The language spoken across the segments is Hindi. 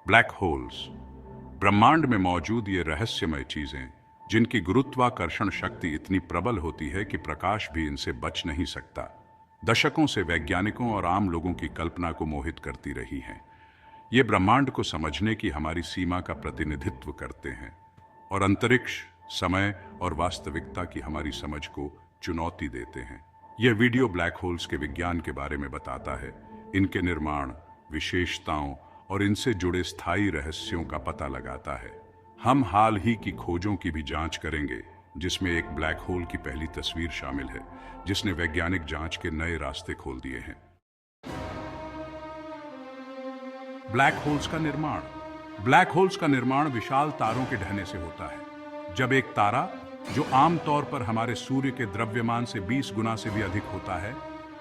ब्लैक होल्स ब्रह्मांड में मौजूद ये रहस्यमय चीजें जिनकी गुरुत्वाकर्षण शक्ति इतनी प्रबल होती है कि प्रकाश भी इनसे बच नहीं सकता, दशकों से वैज्ञानिकों और आम लोगों की कल्पना को मोहित करती रही हैं। ये ब्रह्मांड को समझने की हमारी सीमा का प्रतिनिधित्व करते हैं और अंतरिक्ष, समय और वास्तविकता की हमारी समझ को चुनौती देते हैं। यह वीडियो ब्लैक होल्स के विज्ञान के बारे में बताता है, इनके निर्माण, विशेषताओं और इनसे जुड़े स्थायी रहस्यों का पता लगाता है। हम हाल ही की खोजों की भी जांच करेंगे, जिसमें एक ब्लैक होल की पहली तस्वीर शामिल है, जिसने वैज्ञानिक जांच के नए रास्ते खोल दिए हैं। ब्लैक होल्स का निर्माण। ब्लैक होल्स का निर्माण विशाल तारों के ढहने से होता है। जब एक तारा, जो आमतौर पर हमारे सूर्य के द्रव्यमान से 20 गुना से भी अधिक होता है,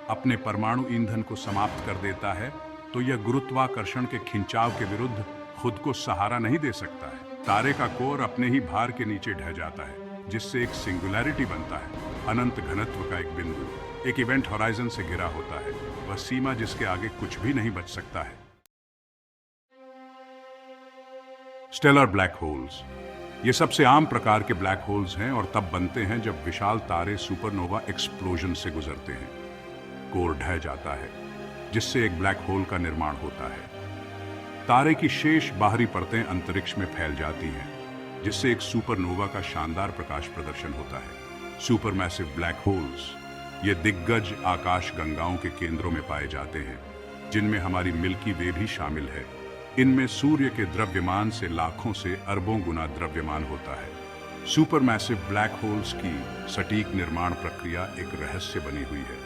अपने परमाणु ईंधन को समाप्त कर देता है, तो यह गुरुत्वाकर्षण के खिंचाव के विरुद्ध खुद को सहारा नहीं दे सकता है। तारे का कोर अपने ही भार के नीचे ढह जाता है, जिससे एक सिंगुलैरिटी बनता है, अनंत घनत्व का एक बिंदु। एक इवेंट होराइजन से घिरा होता है, वह सीमा जिसके आगे कुछ भी नहीं बच सकता है। Stellar black holes. ये सबसे आम प्रकार के ब्लैक होल्स हैं और तब बनते हैं जब विशाल तारे सुपरनोवा एक्सप्लोजन से गुजरते हैं। कोर ढह जाता है, जिससे एक ब्लैक होल का निर्माण होता है। तारे की शेष बाहरी परतें अंतरिक्ष में फैल जाती हैं, जिससे एक सुपरनोवा का शानदार प्रकाश प्रदर्शन होता है। सुपरमैसिव ब्लैक होल्स ये दिग्गज आकाश गंगाओं के केंद्रों में पाए जाते हैं, जिनमें हमारी मिल्की वे भी शामिल है। इनमें सूर्य के द्रव्यमान से लाखों से अरबों गुना द्रव्यमान होता है। सुपरमैसिव ब्लैक होल्स की सटीक निर्माण प्रक्रिया एक रहस्य बनी हुई है,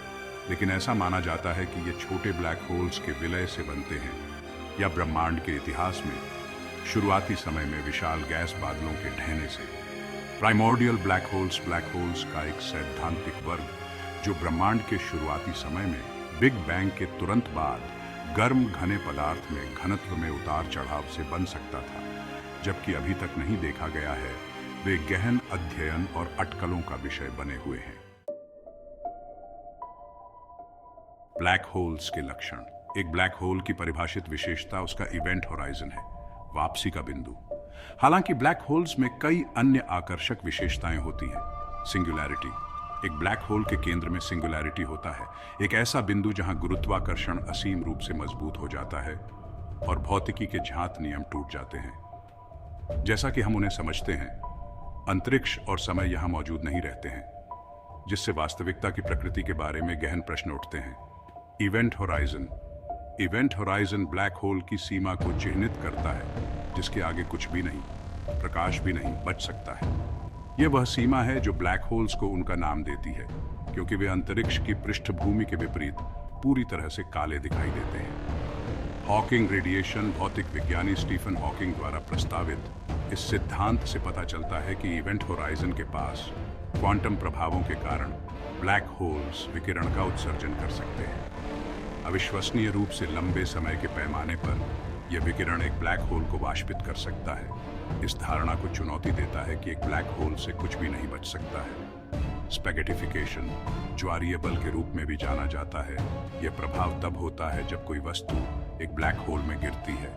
लेकिन ऐसा माना जाता है कि ये छोटे ब्लैक होल्स के विलय से बनते हैं या ब्रह्मांड के इतिहास में शुरुआती समय में विशाल गैस बादलों के ढहने से। प्राइमोर्डियल ब्लैक होल्स का एक सैद्धांतिक वर्ग, जो ब्रह्मांड के शुरुआती समय में बिग बैंग के तुरंत बाद गर्म घने पदार्थ में घनत्व में उतार चढ़ाव से बन सकता था, जबकि अभी तक नहीं देखा गया है। वे गहन अध्ययन और अटकलों का विषय बने हुए हैं। ब्लैक होल्स के लक्षण। एक ब्लैक होल की परिभाषित विशेषता उसका इवेंट होराइजन है, वापसी का बिंदु। हालांकि ब्लैक होल्स में कई अन्य आकर्षक विशेषताएं होती हैं। सिंगुलैरिटी। एक ब्लैक होल के केंद्र में सिंगुलैरिटी होता है, एक ऐसा बिंदु जहां गुरुत्वाकर्षण असीम रूप से मजबूत हो जाता है और भौतिकी के झांत नियम टूट जाते हैं। जैसा कि हम उन्हें समझते हैं, अंतरिक्ष और समय यहां मौजूद नहीं रहते हैं, जिससे वास्तविकता की प्रकृति के बारे में गहन प्रश्न उठते हैं। इवेंट होराइजन ब्लैक होल की सीमा को चिह्नित करता है, जिसके आगे कुछ भी नहीं, प्रकाश भी नहीं बच सकता है। यह वह सीमा है जो ब्लैक होल्स को उनका नाम देती है, क्योंकि वे अंतरिक्ष की पृष्ठभूमि के विपरीत पूरी तरह से काले दिखाई देते हैं। Hawking radiation. भौतिक विज्ञानी स्टीफन हॉकिंग द्वारा प्रस्तावित इस सिद्धांत से पता चलता है कि इवेंट होराइजन के पास क्वांटम प्रभावों के कारण ब्लैक होल्स विकिरण का उत्सर्जन कर सकते हैं। अविश्वसनीय रूप से लंबे समय के पैमाने पर यह विकिरण एक ब्लैक होल को वाष्पित कर सकता है। इस धारणा को चुनौती देता है कि एक ब्लैक होल से कुछ भी नहीं बच सकता है। स्पैगेटिफिकेशन, ज्वारीय बल के रूप में भी जाना जाता है। यह प्रभाव तब होता है जब कोई वस्तु एक ब्लैक होल में गिरती है।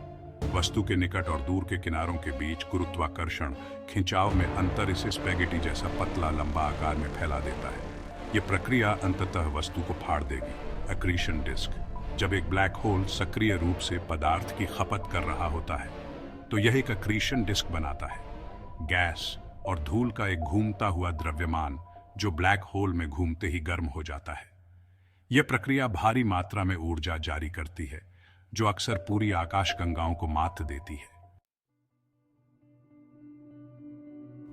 वस्तु के निकट और दूर के किनारों के बीच गुरुत्वाकर्षण खिंचाव में अंतर इसे स्पैगेटी जैसा पतला लंबा आकार में फैला देता है। यह प्रक्रिया अंततः वस्तु को फाड़ देगी। Accretion disc. जब एक ब्लैक होल सक्रिय रूप से पदार्थ की खपत कर रहा होता है, तो यह एक अक्रीशन डिस्क बनाता है। गैस और धूल का एक घूमता हुआ द्रव्यमान, जो ब्लैक होल में घूमते ही गर्म हो जाता है। यह प्रक्रिया भारी मात्रा में ऊर्जा जारी करती है, जो अक्सर पूरी आकाशगंगाओं को मात देती है।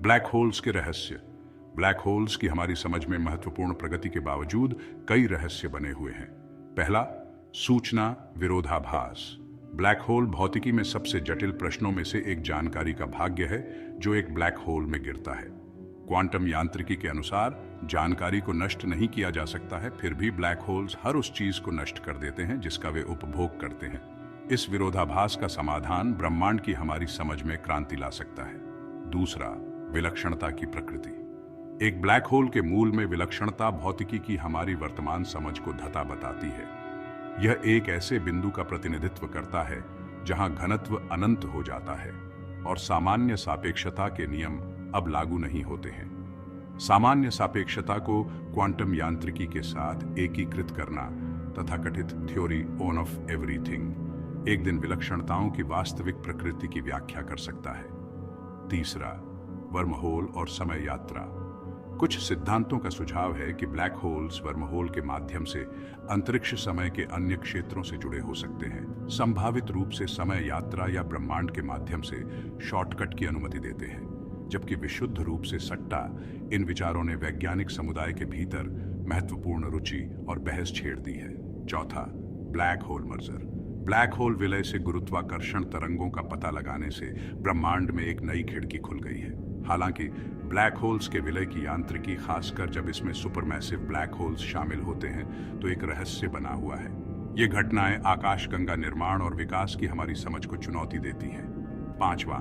ब्लैक होल्स के रहस्य। ब्लैक होल्स की हमारी समझ में महत्वपूर्ण प्रगति के बावजूद कई रहस्य बने हुए हैं। पहला, सूचना विरोधाभास। ब्लैक होल भौतिकी में सबसे जटिल प्रश्नों में से एक जानकारी का भाग्य है, जो एक ब्लैक होल में गिरता है। क्वांटम यांत्रिकी के अनुसार जानकारी को नष्ट नहीं किया जा सकता है, फिर भी ब्लैक होल्स हर उस चीज को नष्ट कर देते हैं जिसका वे उपभोग करते हैं। इस विरोधाभास का समाधान ब्रह्मांड की हमारी समझ में क्रांति ला सकता है। दूसरा, विलक्षणता की प्रकृति। एक ब्लैक होल के मूल में विलक्षणता भौतिकी की हमारी वर्तमान समझ को धता बताती है। यह एक ऐसे बिंदु का प्रतिनिधित्व करता है जहां घनत्व अनंत हो जाता है और सामान्य सापेक्षता के नियम अब लागू नहीं होते हैं। सामान्य सापेक्षता को क्वांटम यांत्रिकी के साथ एकीकृत करना, तथाकथित थ्योरी ऑन ऑफ एवरीथिंग, एक दिन विलक्षणताओं की वास्तविक प्रकृति की व्याख्या कर सकता है। तीसरा, वर्महोल और समय यात्रा। कुछ सिद्धांतों का सुझाव है कि ब्लैक होल्स वर्महोल के माध्यम से अंतरिक्ष समय के अन्य क्षेत्रों से जुड़े हो सकते हैं, संभावित रूप से समय यात्रा या ब्रह्मांड के माध्यम से शॉर्टकट की अनुमति देते हैं, जबकि विशुद्ध रूप से सट्टा इन विचारों ने वैज्ञानिक समुदाय के भीतर महत्वपूर्ण रुचि और बहस छेड़ दी है। चौथा, black hole merger. Black hole विलय से गुरुत्वाकर्षण तरंगों का पता लगाने से ब्रह्मांड में एक नई खिड़की खुल गई है। हालांकि ब्लैक होल्स के विलय की यांत्रिकी, खासकर जब इसमें सुपरमैसिव ब्लैक होल्स शामिल होते हैं, तो एक रहस्य बना हुआ है। ये घटनाएं आकाशगंगा निर्माण और विकास की हमारी समझ को चुनौती देती हैं। पांचवा,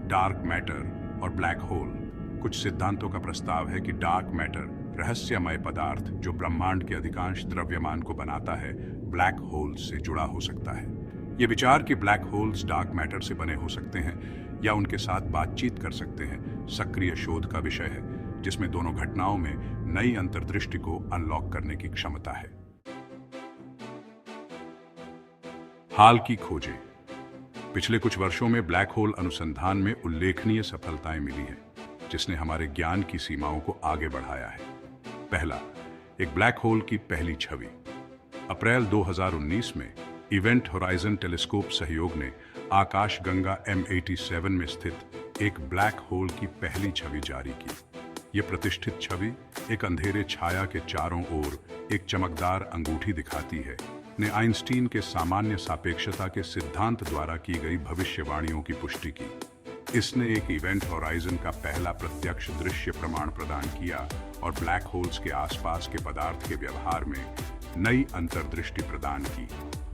डार्क मैटर और ब्लैक होल। कुछ सिद्धांतों का प्रस्ताव है कि डार्क मैटर, रहस्यमय पदार्थ जो ब्रह्मांड के अधिकांश द्रव्यमान को बनाता है, ब्लैक होल्स से जुड़ा हो सकता है। ये विचार कि ब्लैक होल्स डार्क मैटर से बने हो सकते हैं या उनके साथ बातचीत कर सकते हैं, सक्रिय शोध का विषय है, जिसमें दोनों घटनाओं में नई अंतर्दृष्टि को अनलॉक करने की क्षमता है। हाल की खोजें। पिछले कुछ वर्षों में ब्लैक होल अनुसंधान में उल्लेखनीय सफलताएं मिली हैं, जिसने हमारे ज्ञान की सीमाओं को आगे बढ़ाया है। पहला, एक ब्लैक होल की पहली छवि। अप्रैल 2019 में इवेंट होराइजन टेलीस्कोप सहयोग ने आकाशगंगा M87 में स्थित एक ब्लैक होल की पहली छवि जारी की। यह प्रतिष्ठित छवि एक अंधेरे छाया के चारों ओर एक चमकदार अंगूठी दिखाती है, ने आइंस्टीन के सामान्य सापेक्षता के सिद्धांत द्वारा की गई भविष्यवाणियों की पुष्टि की। इसने एक इवेंट होराइजन का पहला प्रत्यक्ष दृश्य प्रमाण प्रदान किया और ब्लैक होल्स के आसपास के पदार्थ के व्यवहार में नई अंतर्दृष्टि प्रदान की।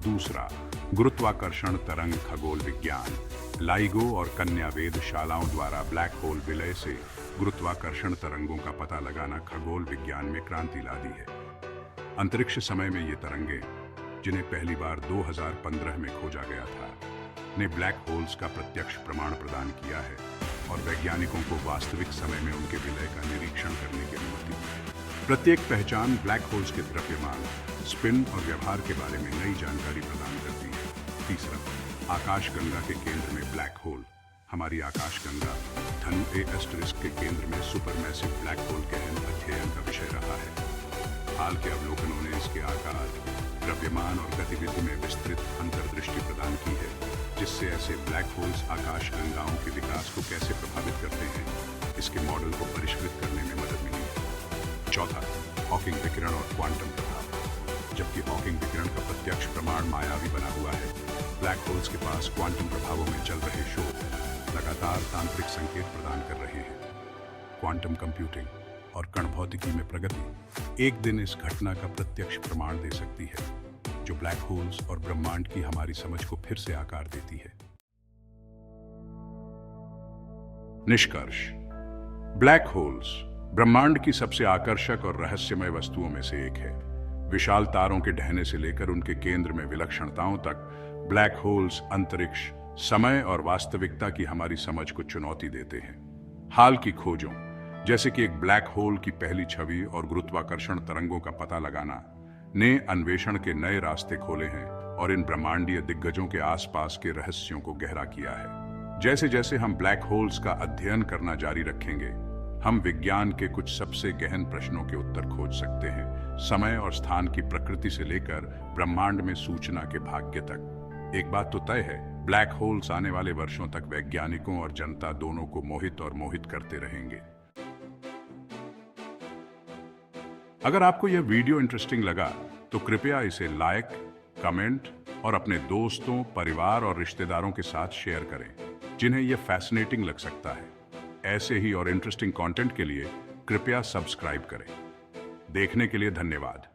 दूसरा, गुरुत्वाकर्षण तरंग खगोल विज्ञान। लाइगो और कन्या वेधशालाओं द्वारा ब्लैक होल विलय से गुरुत्वाकर्षण तरंगों का पता लगाना खगोल विज्ञान में क्रांति ला दी है। अंतरिक्ष समय में ये तरंगे, जिन्हें पहली बार 2015 में खोजा गया था, ने ब्लैक होल्स का प्रत्यक्ष प्रमाण प्रदान किया है और वैज्ञानिकों को वास्तविक समय में उनके विलय का निरीक्षण करने की अनुमति दी है। प्रत्येक पहचान ब्लैक होल्स के द्रव्यमान, स्पिन और व्यवहार के बारे में नई जानकारी प्रदान करती है। तीसरा, आकाशगंगा के केंद्र में ब्लैक होल। हमारी आकाशगंगा धनु A* के केंद्र में सुपरमैसिव ब्लैक होल गहन अध्ययन का विषय रहा है। हाल के अवलोकनों ने इसके आकार, द्रव्यमान और गतिविधि में विस्तृत अंतर्दृष्टि प्रदान की है, जिससे ऐसे ब्लैक होल्स आकाशगंगाओं के विकास को कैसे प्रभावित करते हैं, इसके मॉडल को परिष्कृत करने में मदद मिली है। चौथा, हॉकिंग विकिरण और क्वांटम प्रभाव। जबकि हॉकिंग विकिरण का प्रत्यक्ष प्रमाण मायावी बना हुआ है, ब्लैक होल्स के पास क्वांटम प्रभावों में चल रहे शोध लगातार तांत्रिक संकेत प्रदान कर रहे हैं। क्वांटम कंप्यूटिंग और कण भौतिकी में प्रगति एक दिन इस घटना का प्रत्यक्ष प्रमाण दे सकती है, जो ब्लैक होल्स और ब्रह्मांड की हमारी समझ को फिर से आकार देती है। निष्कर्ष। ब्लैक होल्स ब्रह्मांड की सबसे आकर्षक और रहस्यमय वस्तुओं में से एक है। विशाल तारों के ढहने से लेकर उनके केंद्र में विलक्षणताओं तक, ब्लैक होल्स अंतरिक्ष, समय और वास्तविकता की हमारी समझ को चुनौती देते हैं। हाल की खोजों, जैसे कि एक ब्लैक होल की पहली छवि और गुरुत्वाकर्षण तरंगों का पता लगाना, ने अन्वेषण के नए रास्ते खोले हैं और इन ब्रह्मांडीय दिग्गजों के आसपास के रहस्यों को गहरा किया है। जैसे जैसे हम ब्लैक होल्स का अध्ययन करना जारी रखेंगे, हम विज्ञान के कुछ सबसे गहन प्रश्नों के उत्तर खोज सकते हैं, समय और स्थान की प्रकृति से लेकर ब्रह्मांड में सूचना के भाग्य तक। एक बात तो तय है, ब्लैक होल्स आने वाले वर्षों तक वैज्ञानिकों और जनता दोनों को मोहित करते रहेंगे। अगर आपको यह वीडियो इंटरेस्टिंग लगा तो कृपया इसे लाइक, कमेंट और अपने दोस्तों, परिवार और रिश्तेदारों के साथ शेयर करें, जिन्हें यह फैसिनेटिंग लग सकता है। ऐसे ही और इंटरेस्टिंग कंटेंट के लिए कृपया सब्सक्राइब करें। देखने के लिए धन्यवाद।